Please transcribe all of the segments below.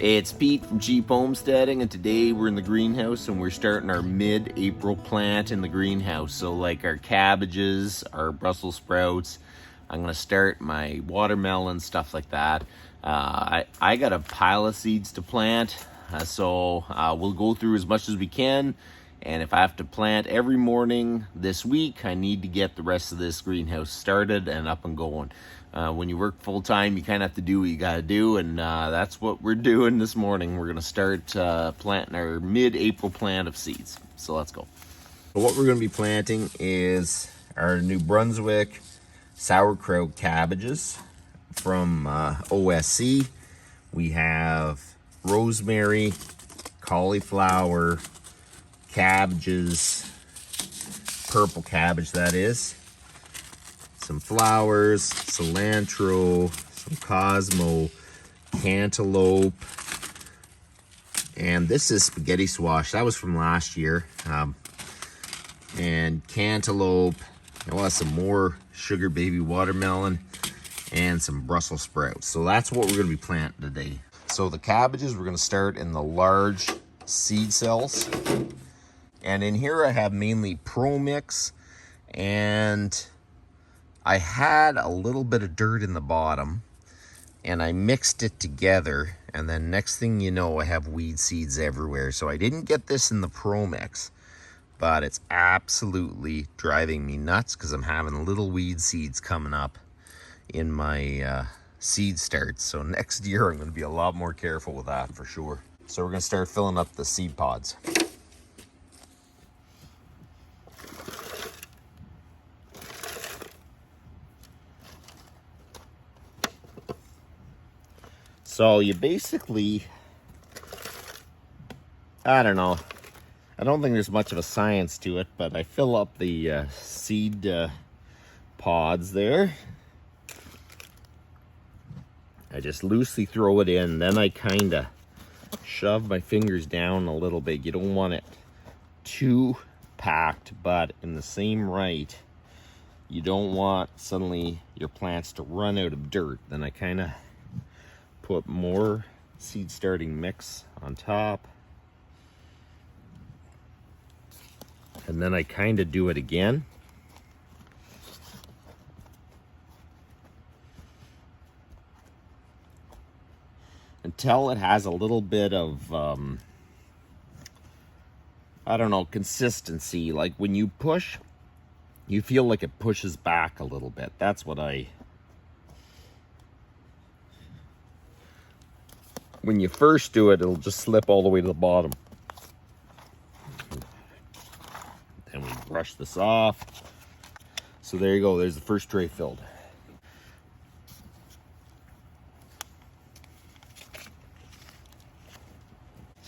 It's Pete from Cheap Homesteading, and today we're in the greenhouse and we're starting our mid-April plant in the greenhouse. So like our cabbages, our Brussels sprouts, I'm gonna start my watermelon, stuff like that. I got a pile of seeds to plant, so we'll go through as much as we can. And if I have to plant every morning this week, I need to get the rest of this greenhouse started and up and going. When you work full-time, you kind of have to do what you got to do, and that's what we're doing this morning. We're going to start planting our mid-April plant of seeds. So let's go. So what we're going to be planting is our New Brunswick sauerkraut cabbages from OSC. We have rosemary, cauliflower, cabbages, purple cabbage that is, some flowers, cilantro, some cosmo, cantaloupe, and this is spaghetti squash. That was from last year. And cantaloupe, some more sugar baby watermelon, and some Brussels sprouts. So that's what we're going to be planting today. So the cabbages, we're going to start in the large seed cells. And in here I have mainly Pro Mix, and I had a little bit of dirt in the bottom and I mixed it together, and then next thing you know I have weed seeds everywhere. So I didn't get this in the Pro Mix, but it's absolutely driving me nuts because I'm having little weed seeds coming up in my seed starts. So next year I'm going to be a lot more careful with that for sure. So we're going to start filling up the seed pods. So you basically, I don't know, I don't think there's much of a science to it, but I fill up the seed pods there. I just loosely throw it in, then I kind of shove my fingers down a little bit. You don't want it too packed, but in the same right, you don't want suddenly your plants to run out of dirt. Then I kind of put more seed starting mix on top, and then I kind of do it again. Until it has a little bit of, I don't know, consistency. Like when you push, you feel like it pushes back a little bit. That's what when you first do it, it'll just slip all the way to the bottom. Then we brush this off. So there you go, there's the first tray filled.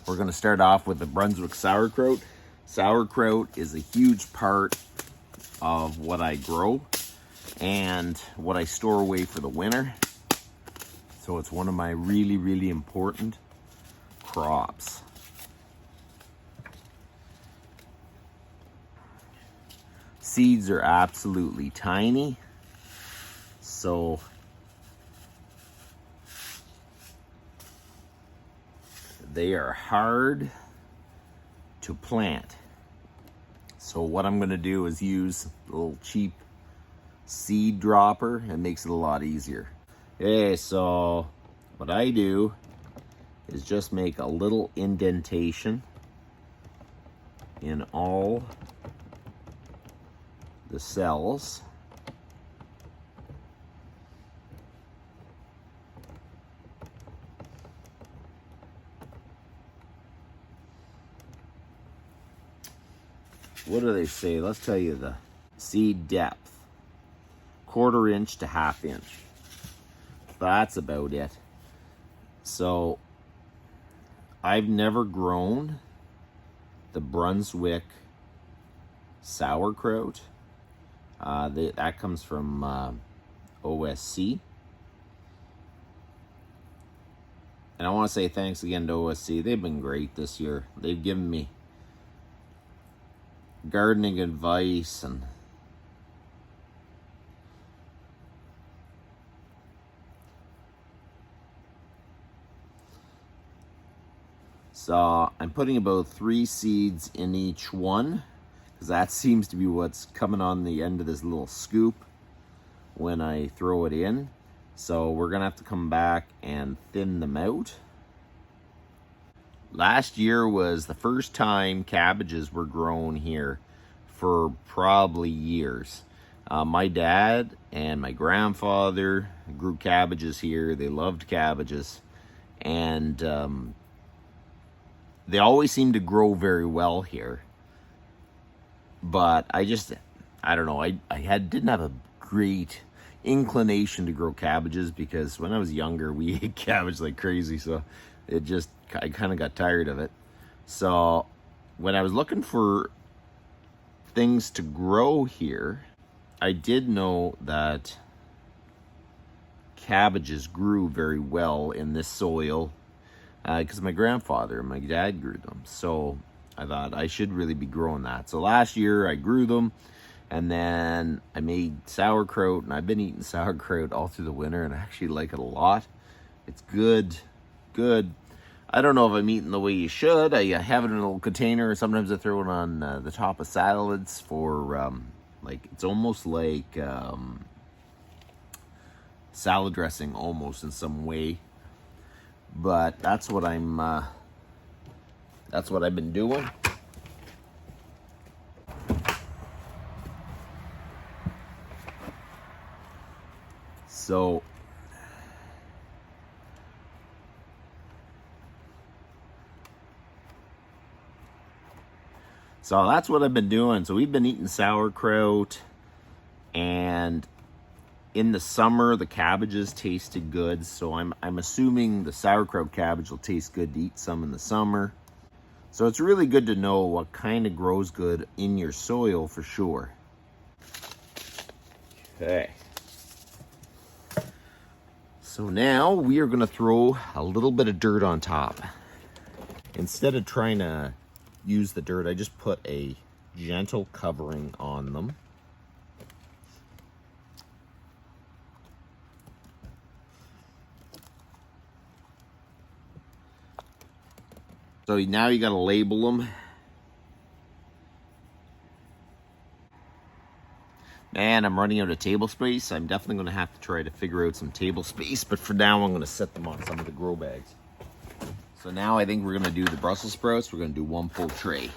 We're going to start off with the Brunswick sauerkraut. Sauerkraut is a huge part of what I grow and what I store away for the winter. So it's one of my really, really important crops. Seeds are absolutely tiny, so they are hard to plant. So what I'm going to do is use a little cheap seed dropper. It makes it a lot easier. Okay, so what I do is just make a little indentation in all the cells. What do they say? Let's tell you the seed depth. 1/4 inch to 1/2 inch. That's about it. So I've never grown the Brunswick sauerkraut. That comes from OSC. And I want to say thanks again to OSC. They've been great this year. They've given me gardening advice and So I'm putting about 3 seeds in each one, because that seems to be what's coming on the end of this little scoop when I throw it in. So we're gonna have to come back and thin them out. Last year was the first time cabbages were grown here for probably years. My dad and my grandfather grew cabbages here. They loved cabbages, and they always seemed to grow very well here. But I don't know, I didn't have a great inclination to grow cabbages, because when I was younger we ate cabbage like crazy, so I kind of got tired of it. So when I was looking for things to grow here, I did know that cabbages grew very well in this soil, because my grandfather and my dad grew them. So I thought I should really be growing that. So last year I grew them, and then I made sauerkraut, and I've been eating sauerkraut all through the winter, and I actually like it a lot. It's good. I don't know if I'm eating the way you should. I have it in a little container. Sometimes I throw it on the top of salads for, it's almost like salad dressing almost in some way. But that's what I've been doing. So that's what I've been doing. So we've been eating sauerkraut, and in the summer the cabbages tasted good. So I'm assuming the sauerkraut cabbage will taste good to eat some in the summer. So it's really good to know what kind of grows good in your soil for sure. Okay. So now we are going to throw a little bit of dirt on top. Instead of trying to use the dirt, I just put a gentle covering on them. So now you got to label them. Man, I'm running out of table space. I'm definitely going to have to try to figure out some table space, but for now I'm going to set them on some of the grow bags. So now I think we're going to do the Brussels sprouts. We're going to do 1 full tray.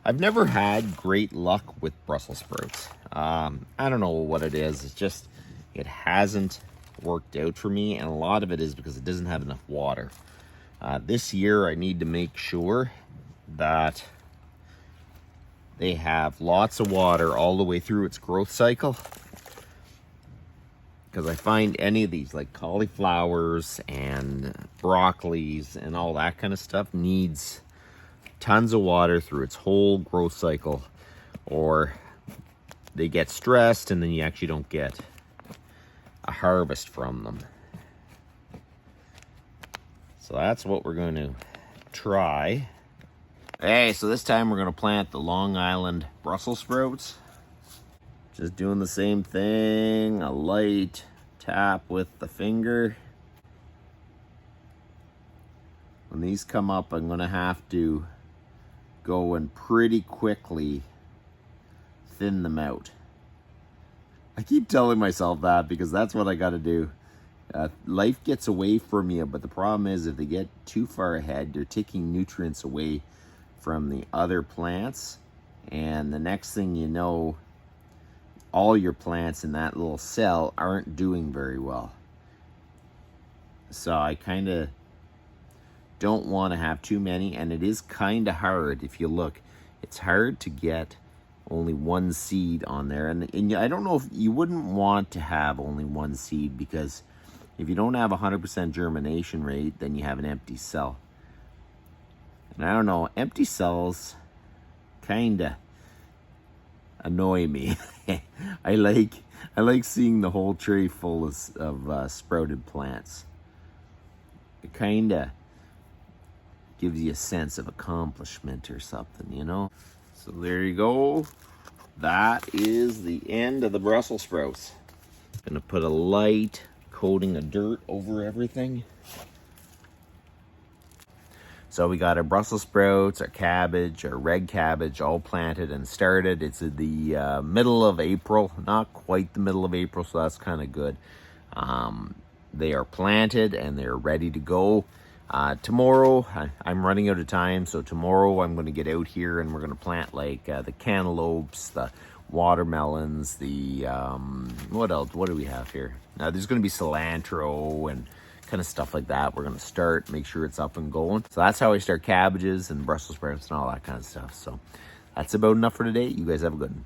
I've never had great luck with Brussels sprouts. I don't know what it is. It's just, it hasn't worked out for me, and a lot of it is because it doesn't have enough water. This year I need to make sure that they have lots of water all the way through its growth cycle, because I find any of these, like cauliflowers and broccolis and all that kind of stuff, needs tons of water through its whole growth cycle, or they get stressed and then you actually don't get a harvest from them. So that's what we're going to try. Hey, so this time we're going to plant the Long Island Brussels sprouts. Just doing the same thing, a light tap with the finger. When these come up, I'm going to have to go and pretty quickly thin them out. I keep telling myself that because that's what I got to do. Life gets away from you, but the problem is if they get too far ahead, they're taking nutrients away from the other plants, and the next thing you know, all your plants in that little cell aren't doing very well. So I kind of don't want to have too many, and it is kind of hard. If you look, it's hard to get only 1 seed on there, and I don't know if you wouldn't want to have only 1 seed, because if you don't have 100% germination rate, then you have an empty cell. And I don't know, empty cells kind of annoy me. I like seeing the whole tray full of sprouted plants. It kind of gives you a sense of accomplishment or something, you know? So there you go. That is the end of the Brussels sprouts. Gonna put a light coating of dirt over everything. So we got our Brussels sprouts, our cabbage, our red cabbage all planted and started. It's the middle of April, not quite the middle of April, so that's kind of good. They are planted and they're ready to go. Tomorrow, I'm running out of time, so tomorrow I'm going to get out here and we're going to plant like the cantaloupes, the watermelons, the, what else? What do we have here? Now there's going to be cilantro and kind of stuff like that. We're going to start, make sure it's up and going. So that's how I start cabbages and Brussels sprouts and all that kind of stuff. So that's about enough for today. You guys have a good one.